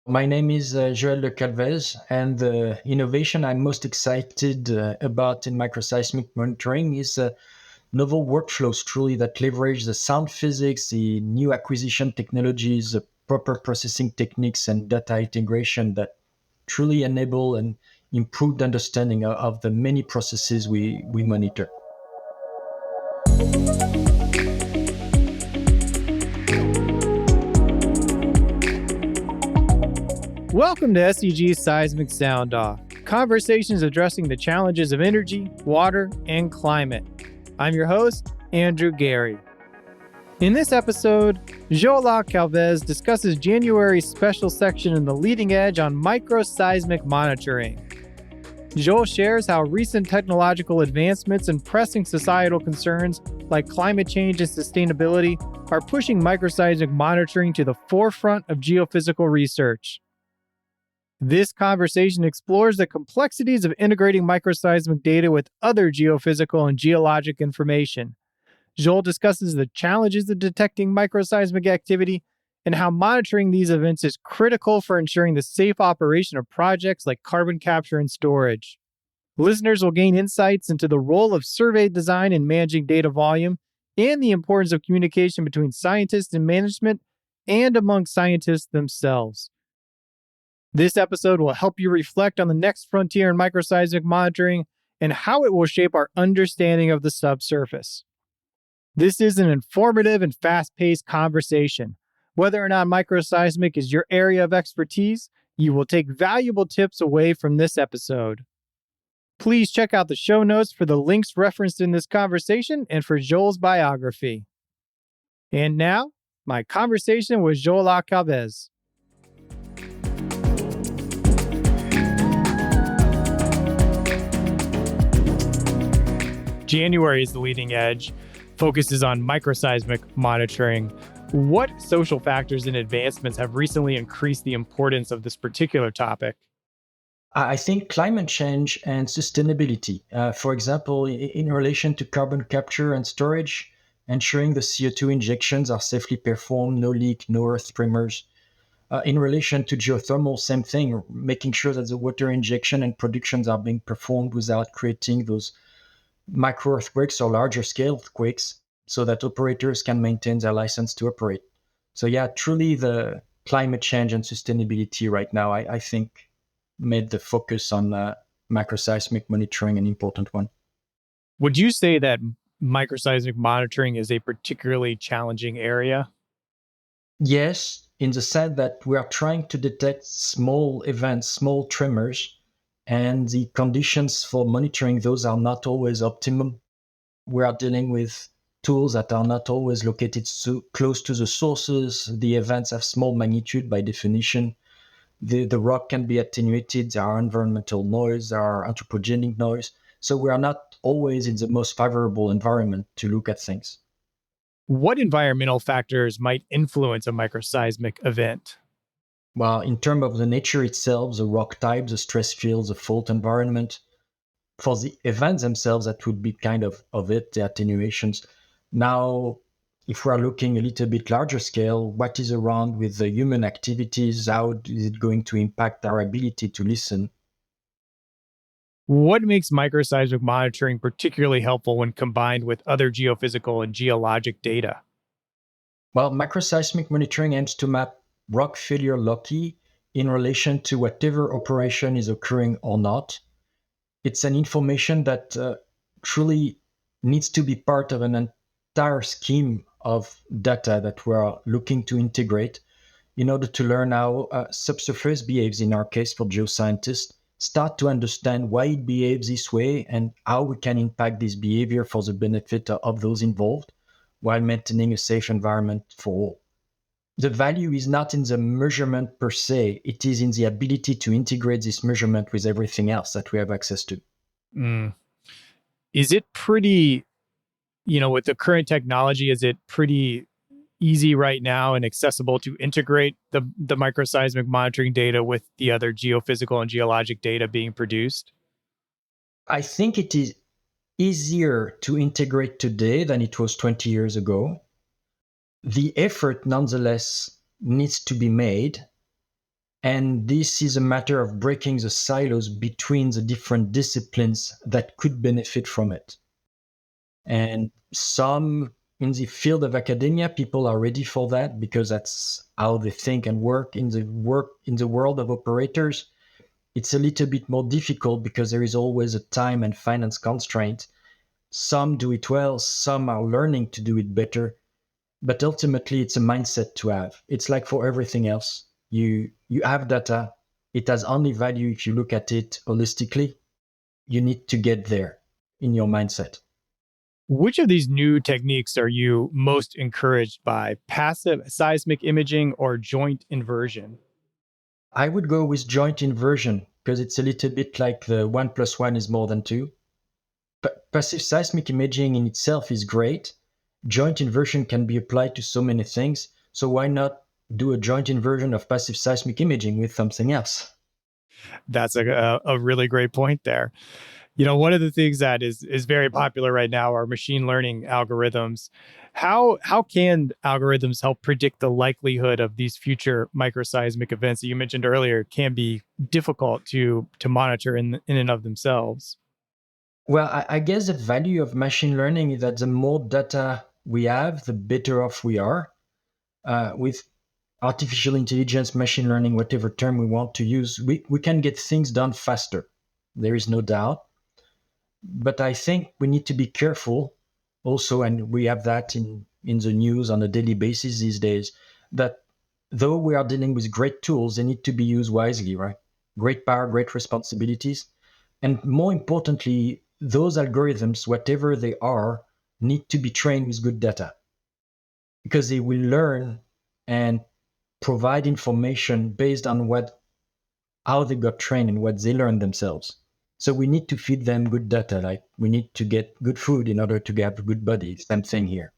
My name is Joël Le Calvez, and the innovation I'm most excited about in microseismic monitoring is novel workflows truly that leverage the sound physics, the new acquisition technologies, the proper processing techniques, and data integration that truly enable an improved understanding of the many processes we monitor. Welcome to SEG's Seismic Sound Off, conversations addressing the challenges of energy, water, and climate. I'm your host, Andrew Gary. In this episode, Joël Le Calvez discusses January's special section in the Leading Edge on microseismic monitoring. Joel shares how recent technological advancements and pressing societal concerns like climate change and sustainability are pushing microseismic monitoring to the forefront of geophysical research. This conversation explores the complexities of integrating microseismic data with other geophysical and geologic information. Joel discusses the challenges of detecting microseismic activity and how monitoring these events is critical for ensuring the safe operation of projects like carbon capture and storage. Listeners will gain insights into the role of survey design in managing data volume and the importance of communication between scientists and management and among scientists themselves. This episode will help you reflect on the next frontier in microseismic monitoring and how it will shape our understanding of the subsurface. This is an informative and fast-paced conversation. Whether or not microseismic is your area of expertise, you will take valuable tips away from this episode. Please check out the show notes for the links referenced in this conversation and for Joel's biography. And now, my conversation with Joël Le Calvez. January is the Leading Edge, focuses on microseismic monitoring. What social factors and advancements have recently increased the importance of this particular topic? I think climate change and sustainability, for example, in relation to carbon capture and storage, ensuring the CO2 injections are safely performed, no leak, no earth tremors. In relation to geothermal, same thing, making sure that the water injection and productions are being performed without creating those micro earthquakes or larger scale earthquakes so that operators can maintain their license to operate. So yeah, truly the climate change and sustainability right now, I think made the focus on microseismic monitoring an important one. Would you say that microseismic monitoring is a particularly challenging area? Yes, in the sense that we are trying to detect small events, small tremors, and the conditions for monitoring those are not always optimum. We are dealing with tools that are not always located so close to the sources. The events have small magnitude by definition. The rock can be attenuated. There are environmental noise, there are anthropogenic noise. So we are not always in the most favorable environment to look at things. What environmental factors might influence a microseismic event? Well, in terms of the nature itself, the rock type, the stress fields, the fault environment, for the events themselves, that would be kind of it, the attenuations. Now, if we are looking a little bit larger scale, what is around with the human activities? How is it going to impact our ability to listen? What makes microseismic monitoring particularly helpful when combined with other geophysical and geologic data? Well, microseismic monitoring aims to map rock failure locally in relation to whatever operation is occurring or not. It's an information that truly needs to be part of an entire scheme of data that we're looking to integrate in order to learn how subsurface behaves, in our case for geoscientists, start to understand why it behaves this way and how we can impact this behavior for the benefit of those involved while maintaining a safe environment for all. The value is not in the measurement per se, it is in the ability to integrate this measurement with everything else that we have access to. Is it pretty, with the current technology, is it pretty easy right now and accessible to integrate the microseismic monitoring data with the other geophysical and geologic data being produced? I think it is easier to integrate today than it was 20 years ago. The effort, nonetheless, needs to be made. And this is a matter of breaking the silos between the different disciplines that could benefit from it. And some in the field of academia, people are ready for that because that's how they think and work. In the world of operators, it's a little bit more difficult because there is always a time and finance constraint. Some do it well, some are learning to do it better, but ultimately it's a mindset to have. It's like for everything else. You have data, it has only value if you look at it holistically. You need to get there in your mindset. Which of these new techniques are you most encouraged by? Passive seismic imaging or joint inversion? I would go with joint inversion because it's a little bit like the 1 + 1 is more than 2. Passive seismic imaging in itself is great. Joint inversion can be applied to so many things. So why not do a joint inversion of passive seismic imaging with something else? That's a really great point there. One of the things that is very popular right now are machine learning algorithms. How can algorithms help predict the likelihood of these future microseismic events that you mentioned earlier can be difficult to monitor in and of themselves? Well, I guess the value of machine learning is that the more data we have, the better off we are. With artificial intelligence, machine learning, whatever term we want to use, we can get things done faster. There is no doubt. But I think we need to be careful also, and we have that in the news on a daily basis these days, that though we are dealing with great tools, they need to be used wisely, right? Great power, great responsibilities. And more importantly, those algorithms, whatever they are, need to be trained with good data because they will learn and provide information based on how they got trained and what they learned themselves. So we need to feed them good data, like we need to get good food in order to get a good body. Same thing here.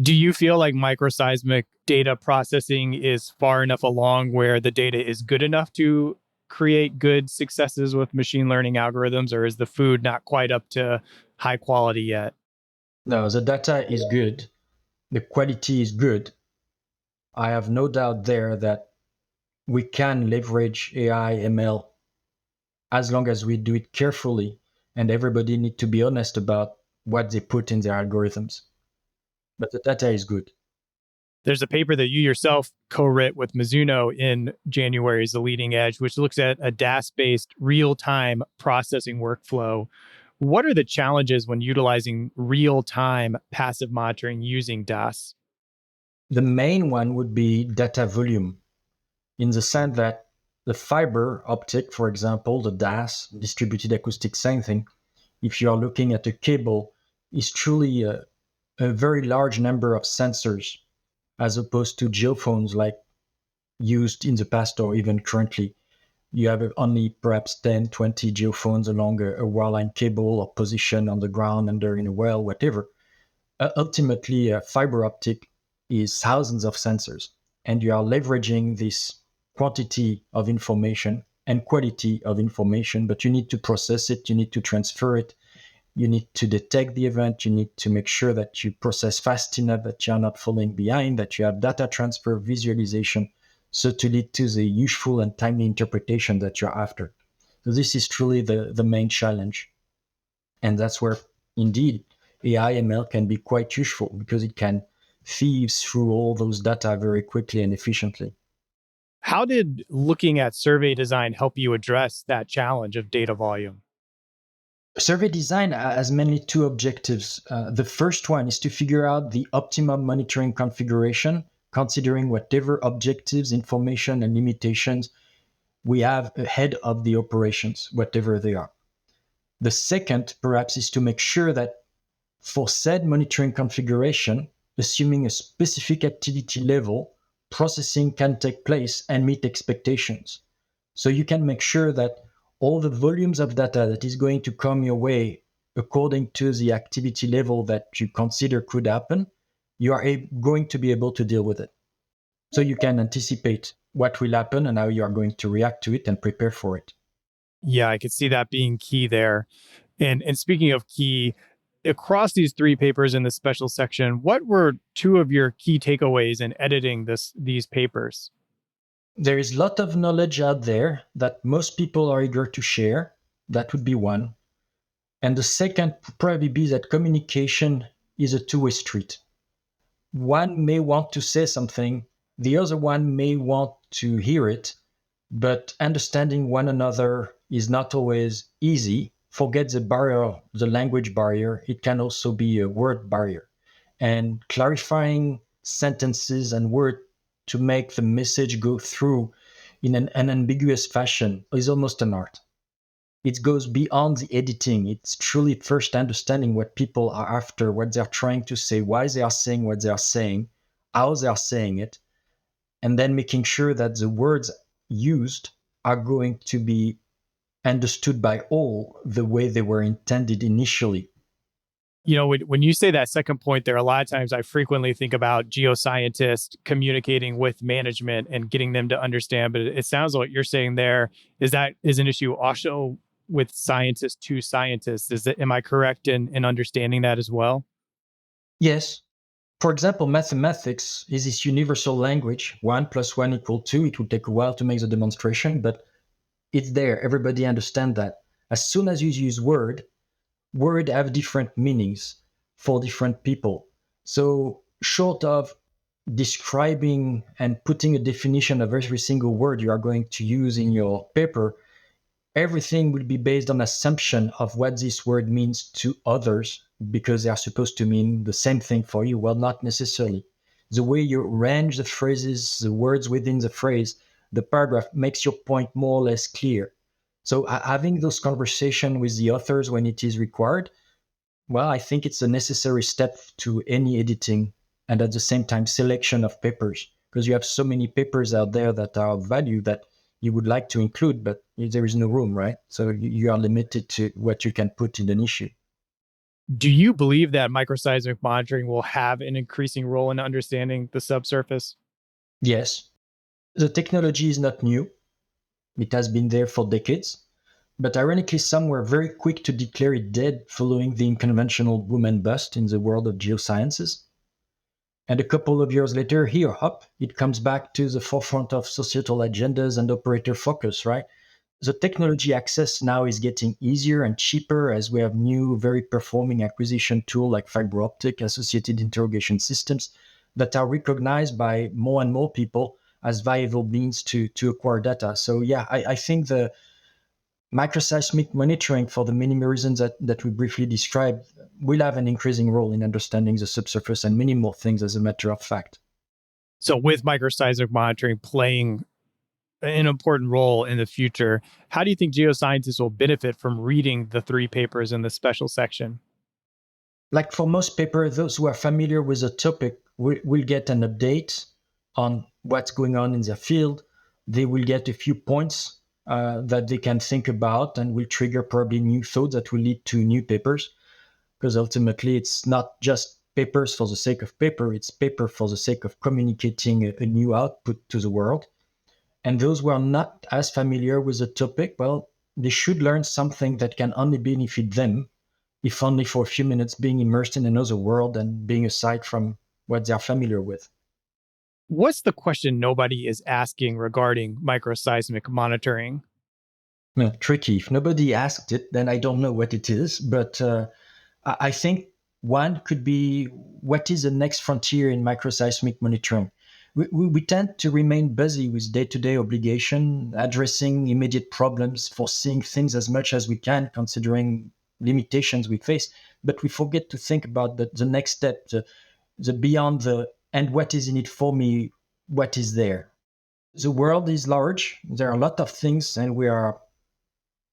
Do you feel like microseismic data processing is far enough along where the data is good enough to create good successes with machine learning algorithms, or is the food not quite up to high quality yet? No, the data is good. The quality is good. I have no doubt there that we can leverage AI, ML, as long as we do it carefully, and everybody need to be honest about what they put in their algorithms. But the data is good. There's a paper that you yourself co-wrote with Mizuno in January's The Leading Edge, which looks at a DAS-based real-time processing workflow. What are the challenges when utilizing real-time passive monitoring using DAS? The main one would be data volume, in the sense that the fiber optic, for example, the DAS, distributed acoustic sensing, if you are looking at a cable, is truly a very large number of sensors as opposed to geophones like used in the past or even currently. You have only perhaps 10, 20 geophones along a wireline cable or position on the ground, under in a well, whatever. Ultimately, fiber optic is thousands of sensors, and you are leveraging this quantity of information and quality of information, but you need to process it, you need to transfer it, you need to detect the event, you need to make sure that you process fast enough, that you're not falling behind, that you have data transfer, visualization, so to lead to the useful and timely interpretation that you're after. So this is truly the main challenge. And that's where, indeed, AI ML can be quite useful because it can thieves through all those data very quickly and efficiently. How did looking at survey design help you address that challenge of data volume? Survey design has mainly two objectives. The first one is to figure out the optimum monitoring configuration, considering whatever objectives, information, and limitations we have ahead of the operations, whatever they are. The second, perhaps, is to make sure that for said monitoring configuration, assuming a specific activity level, processing can take place and meet expectations. So you can make sure that all the volumes of data that is going to come your way according to the activity level that you consider could happen, you are going to be able to deal with it. So you can anticipate what will happen and how you are going to react to it and prepare for it. Yeah, I could see that being key there. And speaking of key, across these three papers in this special section, what were two of your key takeaways in editing these papers? There is a lot of knowledge out there that most people are eager to share. That would be one. And the second would probably be that communication is a two-way street. One may want to say something, the other one may want to hear it, but understanding one another is not always easy. Forget the barrier, the language barrier. It can also be a word barrier. And clarifying sentences and words to make the message go through in an unambiguous fashion is almost an art. It goes beyond the editing. It's truly first understanding what people are after, what they're trying to say, why they are saying what they are saying, how they are saying it, and then making sure that the words used are going to be understood by all the way they were intended initially. When you say that second point there, a lot of times I frequently think about geoscientists communicating with management and getting them to understand. But it sounds like what you're saying there is that is an issue also with scientists to scientists. Am I correct in understanding that as well? Yes. For example, mathematics is this universal language. 1 + 1 = 2. It will take a while to make the demonstration, but it's there. Everybody understands that. As soon as you use word have different meanings for different people. So short of describing and putting a definition of every single word you are going to use in your paper, everything will be based on assumption of what this word means to others because they are supposed to mean the same thing for you. Well, not necessarily. The way you arrange the phrases, the words within the phrase, the paragraph makes your point more or less clear. So having those conversations with the authors when it is required, well, I think it's a necessary step to any editing and at the same time selection of papers because you have so many papers out there that are of value that you would like to include, but there is no room, right? So you are limited to what you can put in an issue. Do you believe that microseismic monitoring will have an increasing role in understanding the subsurface? Yes, the technology is not new. It has been there for decades. But ironically, some were very quick to declare it dead following the unconventional boom and bust in the world of geosciences. And a couple of years later, here, up, it comes back to the forefront of societal agendas and operator focus, right? The technology access now is getting easier and cheaper as we have new, very performing acquisition tools like fiber optic associated interrogation systems that are recognized by more and more people as viable means to acquire data. So yeah, I think the microseismic monitoring, for the many reasons that we briefly described, will have an increasing role in understanding the subsurface and many more things as a matter of fact. So, with microseismic monitoring playing an important role in the future, how do you think geoscientists will benefit from reading the three papers in the special section? Like for most papers, those who are familiar with the topic will get an update on what's going on in their field. They will get a few points that they can think about and will trigger probably new thoughts that will lead to new papers. Because ultimately, it's not just papers for the sake of paper, it's paper for the sake of communicating a new output to the world. And those who are not as familiar with the topic, well, they should learn something that can only benefit them if only for a few minutes, being immersed in another world and being aside from what they're familiar with. What's the question nobody is asking regarding microseismic monitoring? Well, tricky. If nobody asked it, then I don't know what it is. But I think one could be what is the next frontier in microseismic monitoring? We tend to remain busy with day-to-day obligation, addressing immediate problems, foreseeing things as much as we can, considering limitations we face. But we forget to think about the next step, the beyond the and what is in it for me, what is there. The world is large. There are a lot of things, and we are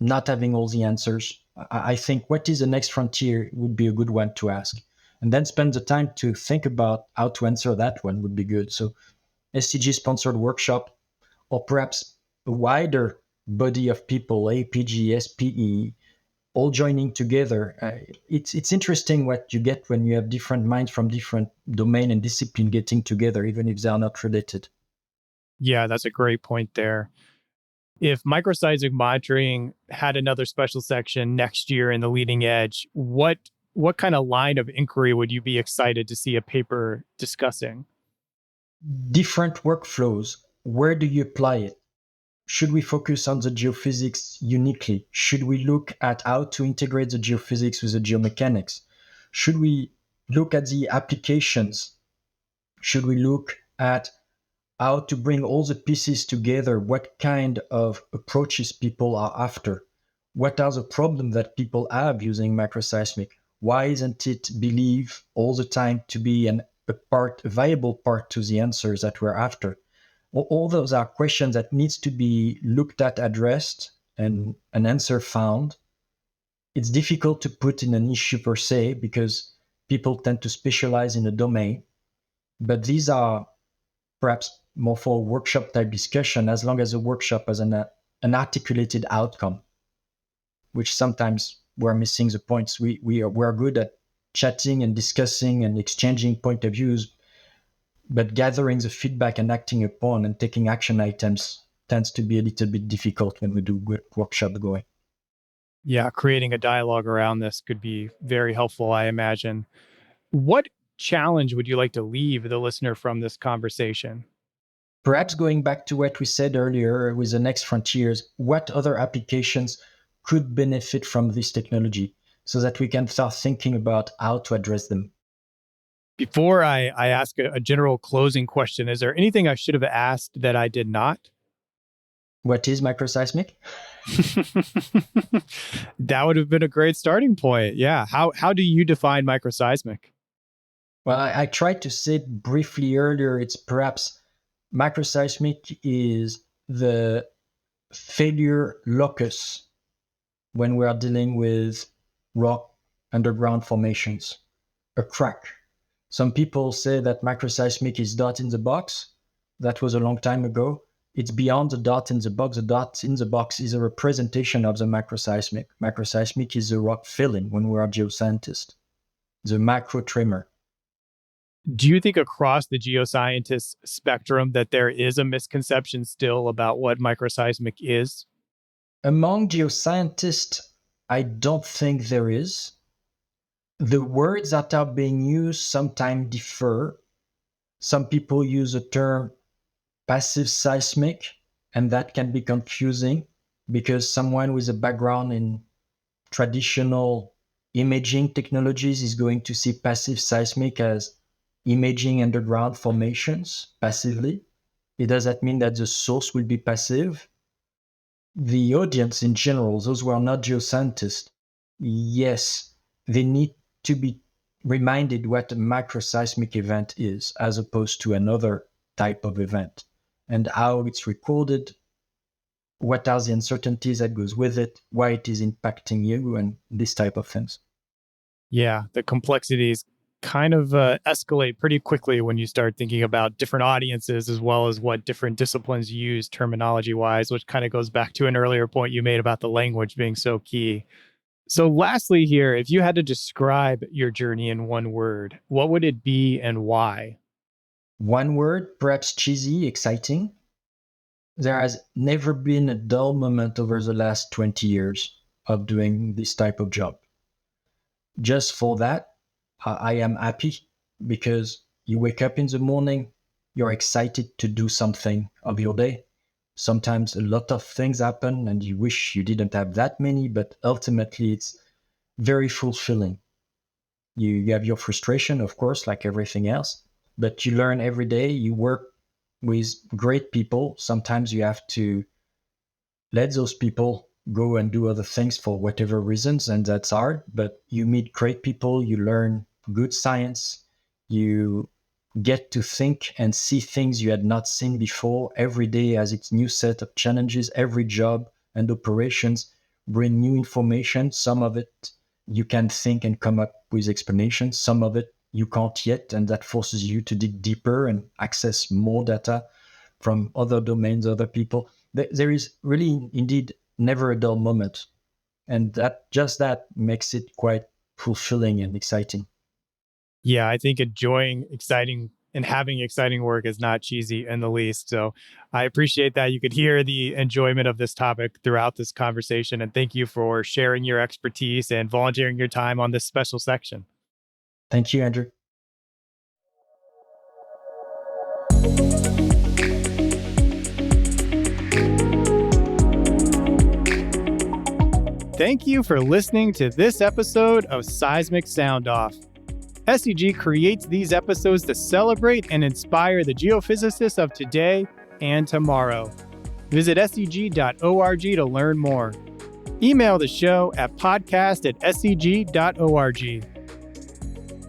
not having all the answers. I think what is the next frontier would be a good one to ask. And then spend the time to think about how to answer that one would be good. So SCG sponsored workshop, or perhaps a wider body of people, APG, SPE, all joining together. It's interesting what you get when you have different minds from different domain and discipline getting together, even if they are not related. Yeah, that's a great point there. If microseismic monitoring had another special section next year in the leading edge, what kind of line of inquiry would you be excited to see a paper discussing? Different workflows. where do you apply it? Should we focus on the geophysics uniquely? Should we look at how to integrate the geophysics with the geomechanics? Should we look at the applications? Should we look at how to bring all the pieces together? What kind of approaches people are after? What are the problems that people have using microseismic? Why isn't it believed all the time to be a viable part to the answers that we're after? All those are questions that needs to be looked at, addressed, and an answer found. It's difficult to put in an issue per se because people tend to specialize in a domain, but these are perhaps more for a workshop type discussion, as long as the workshop has an articulated outcome, which sometimes we're missing the points. We're good at chatting and discussing and exchanging point of views, but gathering the feedback and acting upon and taking action items tends to be a little bit difficult when we do workshops going. Yeah, creating a dialogue around this could be very helpful, I imagine. What challenge would you like to leave the listener from this conversation? Perhaps going back to what we said earlier with the next frontiers, what other applications could benefit from this technology so that we can start thinking about how to address them? Before I ask a general closing question, is there anything I should have asked that I did not? What is microseismic? That would have been a great starting point. Yeah. How do you define microseismic? Well, I tried to say it briefly earlier. It's perhaps microseismic is the failure locus when we are dealing with rock underground formations, a crack. Some people say that microseismic is dot in the box. That was a long time ago. It's beyond the dot in the box. The dot in the box is a representation of the microseismic. Microseismic is the rock filling when we are geoscientists, the macro tremor. Do you think across the geoscientist spectrum that there is a misconception still about what microseismic is? Among geoscientists, I don't think there is. The words that are being used sometimes differ. Some people use the term passive seismic, and that can be confusing because someone with a background in traditional imaging technologies is going to see passive seismic as imaging underground formations passively. It doesn't mean that the source will be passive. The audience in general, those who are not geoscientists, yes, they need to be reminded what a microseismic event is as opposed to another type of event and how it's recorded, what are the uncertainties that goes with it, why it is impacting you, and this type of things. Yeah, the complexities kind of escalate pretty quickly when you start thinking about different audiences as well as what different disciplines use terminology wise, which kind of goes back to an earlier point you made about the language being so key. So, lastly, here, if you had to describe your journey in one word, what would it be and why? One word, perhaps cheesy, exciting. There has never been a dull moment over the last 20 years of doing this type of job. Just for that, I am happy because you wake up in the morning, you're excited to do something of your day. Sometimes a lot of things happen and you wish you didn't have that many, but ultimately it's very fulfilling. You have your frustration, of course, like everything else, but you learn every day. You work with great people. Sometimes you have to let those people go and do other things for whatever reasons, and that's hard. But you meet great people, you learn good science, you get to think and see things you had not seen before. Every day has its new set of challenges. Every job and operations bring new information. Some of it you can think and come up with explanations. Some of it you can't yet, and that forces you to dig deeper and access more data from other domains, other people. There is really indeed never a dull moment. And that makes it quite fulfilling and exciting. Yeah, I think enjoying exciting and having exciting work is not cheesy in the least. So I appreciate that you could hear the enjoyment of this topic throughout this conversation. And thank you for sharing your expertise and volunteering your time on this special section. Thank you, Andrew. Thank you for listening to this episode of Seismic Sound Off. SEG creates these episodes to celebrate and inspire the geophysicists of today and tomorrow. Visit seg.org to learn more. Email the show at podcast@seg.org.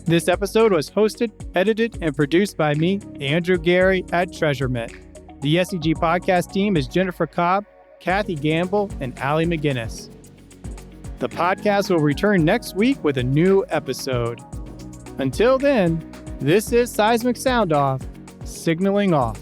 This episode was hosted, edited, and produced by me, Andrew Gary, at Treasurement. The SEG podcast team is Jennifer Cobb, Kathy Gamble, and Allie McGinnis. The podcast will return next week with a new episode. Until then, this is Seismic Sound Off, signaling off.